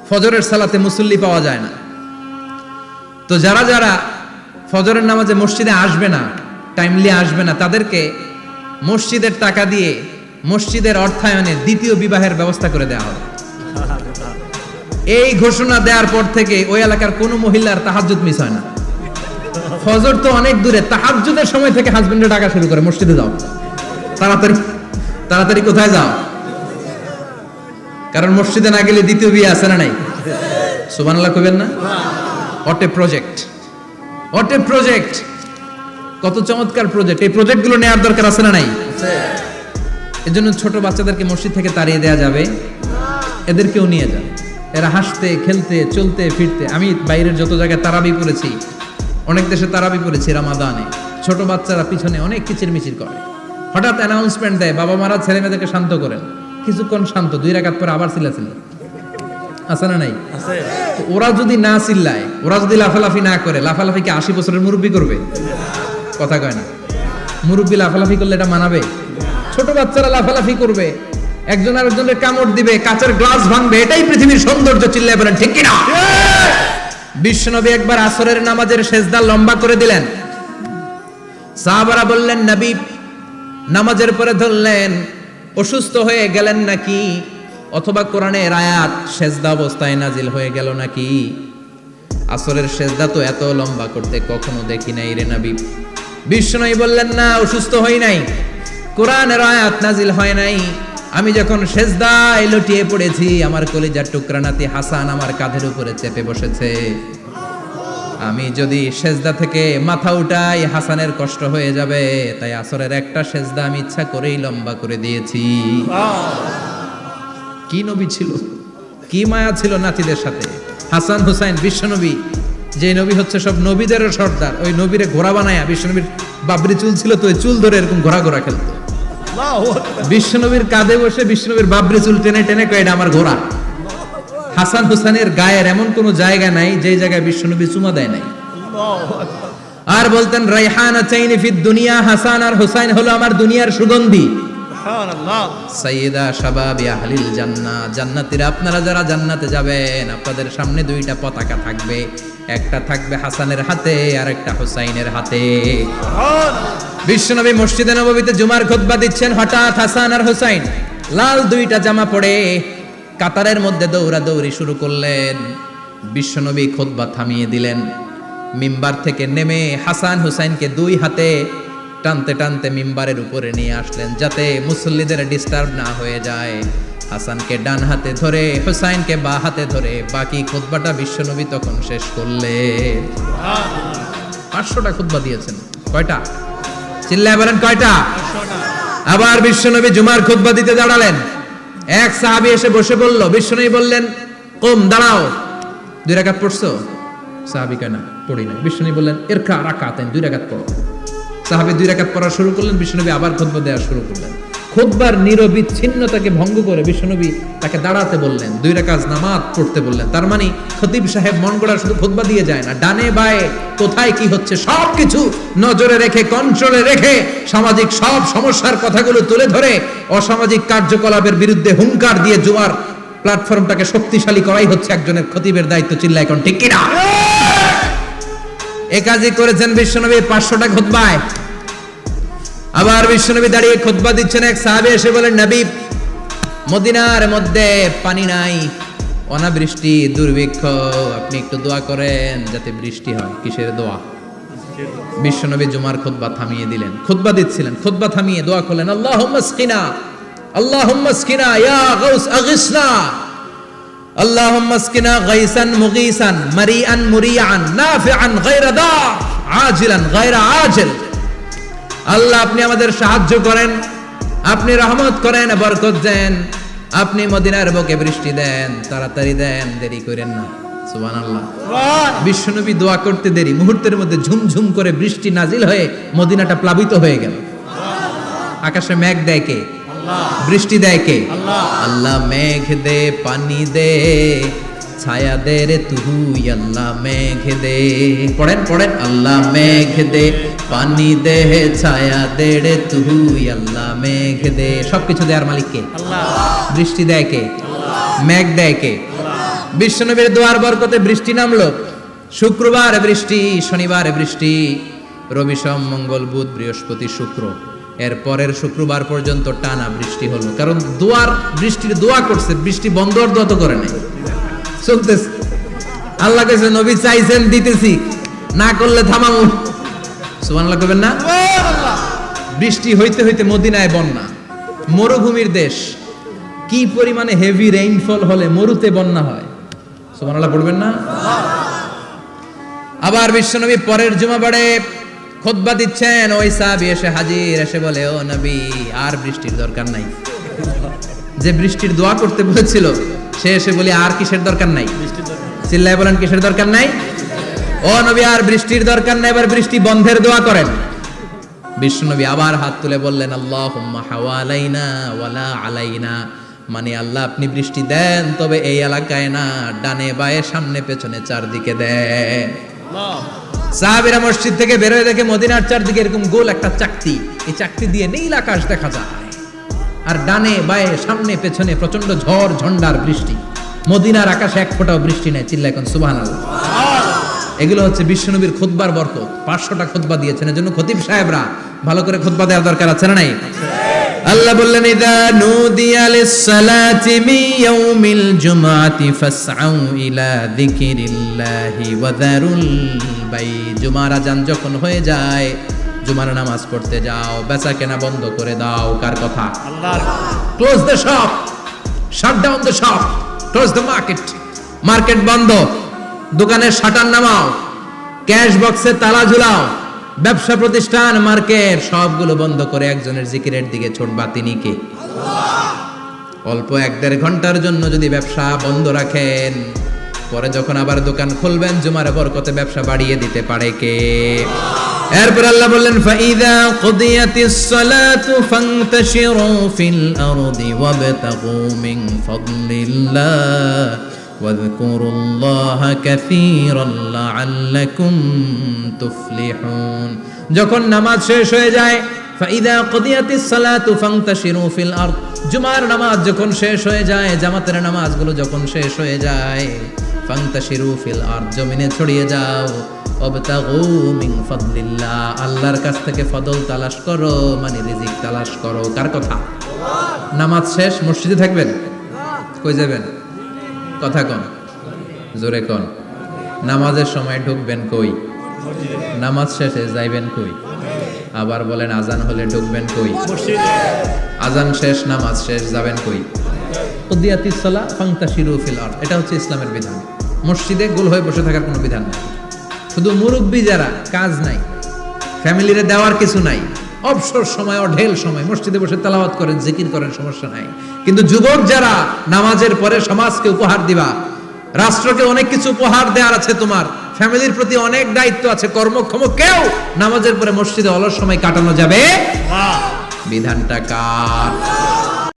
ফজরের সালাতে মুসল্লি পাওয়া যায় না। তো যারা যারা ফজরের নামাজে মসজিদে আসবে না, টাইমলি আসবে না, তাদেরকে মসজিদের টাকা দিয়ে মসজিদের অর্থায়নে দ্বিতীয় বিবাহের ব্যবস্থা করে দেওয়া হবে। এই ঘোষণা দেওয়ার পর থেকে ওই এলাকার কোনো মহিলার তাহাজ্জুদ মিস হয় না। ফজর তো অনেক দূরে, তাহাজ্জুদের সময় থেকে হাজবেন্ডে ডাকা শুরু করে, মসজিদে যাও, তাড়াতাড়ি তাড়াতাড়ি কোথায় যাও, কারণ মসজিদে না গেলে দ্বিতীয় বিয়ে আছে না নাই? সুবহানাল্লাহ কইবেন না? What a project, what a project, কত চমৎকার প্রজেক্ট। এই প্রজেক্টগুলো নেওয়ার দরকার আছে না নাই? এজন্য ছোট বাচ্চাদেরকে মসজিদ থেকে তাড়িয়ে দেওয়া যাবে, এদেরকেও নিয়ে যান। এরা হাসতে খেলতে চলতে ফিরতে, আমি বাইরের যত জায়গায় তারাবি পড়েছি, অনেক দেশে তারাবি পড়েছি রামাদানে, ছোট বাচ্চারা পিছনে অনেক কিচিরমিচির করে, হঠাৎ অ্যানাউন্সমেন্ট দেয় বাবা মারা ছেলে মেয়েদেরকে শান্ত করেন, কিছুক্ষণ শান্ত, 2 রাকাত পরে আবার চিল্লাচিল্লি, আছে না নাই? তো ওরা যদি না চিল্লায়, ওরা যদি লাফালাফি না করে, লাফালাফি কি 80 বছরের মুরব্বী করবে? কথা কয় না। মুরব্বী লাফালাফি করলে এটা মানাবে? ছোট বাচ্চারা লাফালাফি করবে, একজন আরেকজনের কামড় দিবে, কাঁচের গ্লাস ভাঙবে, এটাই পৃথিবীর সৌন্দর্য। চিল্লায় বলেন ঠিক কিনা? বিশ্বনবী একবার আসরের নামাজের সেজদা লম্বা করে দিলেন। সাহাবারা বললেন নবী, নামাজের পরে ধরলেন অসুস্থ হয়ে গেলেন নাকি, অথবা কোরআনের আয়াত সেজদা অবস্থায় নাজিল হয়ে গেল নাকি? আসরের সেজদা তো এত লম্বা করতে কখনো দেখি নাই রে নবী। বিশ্বনবী বললেন না, অসুস্থ হই নাই, কোরআনের আয়াত নাজিল হয় নাই, আমি যখন সেজদায় লুটিয়ে পড়েছি, আমার কলিজার টুকরা নাতি হাসান আমার কাঁধের উপরে চেপে বসেছে, আমি যদি সেজদা থেকে মাথা উঠাই হাসানের কষ্ট হয়ে যাবে, তাই আসরের একটা সেজদা আমি ইচ্ছা করেই লম্বা করে দিয়েছি। কি নবী ছিল, কি মায়া ছিল নাতিদের সাথে। হাসান হুসাইন, বিশ্বনবী যে নবী হচ্ছে সব নবীদেরও সর্দার, ওই নবীরে ঘোড়া বানায়া, বিশ্বনবীর বাবরি চুল ছিল তো, ওই চুল ধরে এরকম ঘোড়া ঘোড়া খেলতো। বিশ্বনবীর কাঁধে বসে বিশ্বনবীর বাবরি চুল টেনে টেনে কয় এটা আমার ঘোড়া। হাসান হুসাইনের গায়ের এমন কোন জায়গা নাই যে জায়গায় বিশ্বনবী চুমা দেয় নাই। আর বলতেন রাইহানা চাইনি ফিদ দুনিয়া, হাসান আর হুসাইন হলো আমার দুনিয়ার সুগন্ধি। সুবহানাল্লাহ। সাইয়্যিদা শাবাবি আহলিল জান্নাহ, জান্নাতীরা আপনারা যারা জান্নাতে যাবেন, আপনাদের সামনে 2টা পতাকা থাকবে, একটা থাকবে হাসানের হাতে আর একটা হুসাইনের হাতে। সুবহানাল্লাহ। বিশ্বনবী মসজিদে নববীতে জুমার খুতবা দিচ্ছেন, হঠাৎ হাসান আর হুসাইন লাল 2টা জামা পরে কাতারের মধ্যে দৌড়াদৌড়ি শুরু করলেন। বিশ্বনবী খুতবা থামিয়ে দিলেন, মিম্বার থেকে নেমে হাসান হুসাইনকে 2 হাতে টানতে টানতে মিম্বারের উপরে নিয়ে আসলেন, যাতে মুসল্লিদের ডিস্টার্ব না হয়ে যায়। হাসানকে ডান হাতে ধরে, হুসাইনকে বাঁ হাতে ধরে বাকি খুতবাটা বিশ্বনবী তখন শেষ করলেন। 500টা খুতবা দিয়েছেন। কয়টা? চিল্লায় বলেন কয়টা? আবার বিশ্বনবী জুমার খুতবা দিতে দাঁড়ালেন। এক সাহাবী এসে বসে বলল, বিশ্বনবী বললেন কম, দাঁড়াও, 2 রাকাত পড়ছো? সাহাবী কয় না, পড়ি না। বিশ্বনবী বললেন এরকা রাকাতেন, 2 রাকাত পড়ো। সাহাবী 2 রাকাত পড়া শুরু করলেন, বিশ্বনবী আবার খুতবা দেওয়া শুরু করলেন। খুতবার নিরবিচ্ছিন্নতাকে ভঙ্গ করে বিশ্বনবী তাকে দাঁড়াতে বললেন, 2 রাকাত নামাজ পড়তে বললেন। তার মানে খতিব সাহেব মন গড়া শুধু খুতবা দিয়ে যায় না, ডানে বায়ে কোথায় কি হচ্ছে সবকিছু নজরে রেখে, কন্ট্রোলে রেখে, সামাজিক সব সমস্যার কথাগুলো তুলে ধরে অসামাজিক কার্যকলাপের বিরুদ্ধে হুঙ্কার দিয়ে জুমার প্ল্যাটফর্মটাকে শক্তিশালী করাই হচ্ছে একজনের খতিবের দায়িত্ব। চিল্লায় এখন ঠিক কিনা? এ কাজই করেছেন বিশ্বনবী 500টা খুতবায়। আবার বিশ্বনবী দাঁড়িয়ে খুতবা দিচ্ছেন, এক সাহাবী এসে বলেন, নবী মদিনার মধ্যে পানি নাই, অনাবৃষ্টি, দুর্ভিক্ষ, আপনি একটু দোয়া করেন যাতে বৃষ্টি হয়। কিসের দোয়া? বিশ্বনবী জুমার খুতবা থামিয়ে দিলেন, খুতবা দিচ্ছিলেন, খুতবা থামিয়ে দোয়া করলেন, আল্লাহুম্মা আসকিনা, আল্লাহুম্মা আসকিনা ইয়া গাউস আগিসনা, আল্লাহুম্মা আসকিনা গাইসান মুগীসান মারিআন মুরিআন নাফিআন গায়রা দার আজিলান গায়রা আজিল। আল্লাহ আপনি আমাদের সাহায্য করেন, আপনি রহমত করেন, বরকত দেন, আপনি মদিনার বুকে বৃষ্টি দেন, তাড়াতাড়ি দেন, দেরি করেন না। সুবহানাল্লাহ। বিশ্বনবী দোয়া করতে দেরি, মুহূর্তের মধ্যে ঝুমঝুম করে বৃষ্টি নাজিল হয়ে মদিনাটা প্লাবিত হয়ে গেল। আকাশে মেঘ দেয় কে? বৃষ্টি দেয় কে? আল্লাহ মেঘ দে, পানি দে, ছায়া দে রে তুই, আল্লাহ মেঘ দে। পড়েন পড়েন, আল্লাহ মেঘ দে, পানি দে, ছায়া দে রে তুই, আল্লাহ মেঘ দে। সবকিছু দেয়ার মালিক কে? আল্লাহ। বৃষ্টি দেয় কে? আল্লাহ। মেঘ দেয় কে? আল্লাহ। বিশ্বনবীর দোয়ার বরকতে বৃষ্টি নামলো। শুক্রবার বৃষ্টি, শনিবার বৃষ্টি, রবি সোম মঙ্গল বুধ বৃহস্পতি শুক্র, এর পরের শুক্রবার পর্যন্ত টানা বৃষ্টি হলো। কারণ বৃষ্টির দোয়া করছে, বৃষ্টি বন্ধ আর দোয়া তো করে নাই, চলতেছে। আল্লাহ কইছে নবী চাইছেন দিতেছি, না করলে থামামু। সুবহানাল্লাহ কইবেন না? বৃষ্টি হইতে হইতে মদিনায় বন্যা, মরুভূমির দেশ, কি পরিমাণে হেভি রেইনফল হলে মরুতে বন্যা হয়। সুবহানাল্লাহ পড়বেন না? আবার বিশ্বনবী পরের জুমাবারে খুতবা দিচ্ছেন, ওই সাহাবী এসে হাজির, এসে বলে, ও নবী আর বৃষ্টির দরকার নাই। যে বৃষ্টির দোয়া করতে বলেছিল সে এসে বলে আর কিসের দরকার নাই? চিল্লায় বলেন কিসের দরকার নাই? ও নবী আর বৃষ্টির দরকার নাই, এবার বৃষ্টি বন্ধের দোয়া করেন। বিশ্বনবী আবার হাত তুলে বললেন, আল্লাহুম্মা হাওয়ালাইনা ওয়ালা আলাইনা, মানে আল্লাহ আপনি বৃষ্টি দেন, তবে এই এলাকায় না, ডানে বায়ে সামনে পেছনে চারদিকে দেন। সাহাবীরা মসজিদ থেকে বের হয়ে দেখে মদিনার চারদিকে এরকম গোল একটা চাকতি, এই চাকতি দিয়ে নীল আকাশ দেখা যায়, আর ডানে বায়ে সামনে পেছনে প্রচন্ড ঝড় ঝন্ডার বৃষ্টি। মদিনার আকাশে এক ফোঁটাও বৃষ্টি নেই। চিল্লা এখন সুবহানাল্লাহ। এগুলো হচ্ছে বিশ্বনবীর খুতবার বরকত। 500টা খুতবা দিয়েছেন, এজন্য খতিব সাহেবরা ভালো করে খুতবা দেওয়ার দরকার আছে না নাই? আল্লাহ বললেন, ইযা নুদিয়া লিস-সালাতি মিন ইয়াউমিল জুমআতি ফাসআউ ইলা যিকিরিল্লাহি ওয়া যারুল বাই। জুমার আযান যখন হয়ে যায়, জুমার নামাজ পড়তে যাও, বেচা কেনা বন্ধ করে দাও। কার কথা? আল্লাহর। Close the shop, shut down the shop, close the market. Market বন্ধ, দোকানের শাটার নামাও, ক্যাশ বক্সে তালা ঝুলাও, ব্যবসা প্রতিষ্ঠান মার্কেট সবগুলো বন্ধ করে একজনের জিকিরের দিকে ছুটবা। তিনি কে? অল্প 1-1.5 ঘন্টার জন্য যদি ব্যবসা বন্ধ রাখেন, পরে যখন আবার দোকান খুলবেন জুমার বরকতে ব্যবসা বাড়িয়ে দিতে পারে কে? এরপর আল্লাহ বললেন, ফাইদা কুদিয়াতিস সালাতু ফান্তাশিরু ফিল আরদি ওয়াবতাগু মিন ফাদলিল্লাহ ওয়াযকুরুল্লাহা কাসীরান লাআল্লাকুম তুফলিহুন। যখন নামাজ শেষ হয়ে যায়, ফাইদা কুদিয়াতিস সালাতু ফান্তাশিরু ফিল আরদ, জুমার নামাজ যখন শেষ হয়ে যায়, জামাতের নামাজগুলো যখন শেষ হয়ে যায়, ফান্তাশিরু ফিল আরদ, জমিনে ছড়িয়ে যাও, ওয়াবতাগু মিন ফাদলিল্লাহ, আল্লাহর কাছ থেকে ফদল তালাশ করো, মানে রিজিক তালাশ করো। কার কথা? নামাজ শেষ মসজিদে থাকবেন? কই যাবেন? কথা কন, জোরে কন। নামাজের সময় ঢুকবেন কই? নামাজ শেষে যাইবেন কই? আবার বলেন, আজান হলে ঢুকবেন কই? আজান শেষ, নামাজ শেষ, যাবেন কই? কুদিয়াতিস সালাহ ফান্তাশিরু ফিল আরদ, এটা হচ্ছে ইসলামের বিধান। মসজিদে গোল হয়ে বসে থাকার কোনো বিধান নেই। শুধু মুরব্বী যারা, কাজ নাই, ফ্যামিলিরে দেওয়ার কিছু নাই, অবসর সময়, অঢেল সময় মসজিদে বসে তেলাওয়াত করেন, জিকির করেন, সমস্যা নাই। কিন্তু যুবক যারা, নামাজের পরে সমাজকে উপহার দিবা, রাষ্ট্রকে অনেক কিছু উপহার দেওয়ার আছে, তোমার ফ্যামিলির প্রতি অনেক দায়িত্ব আছে, কর্মক্ষম কেউ নামাজের পরে মসজিদে অলস সময় কাটানো যাবে না। বিধানটা কার?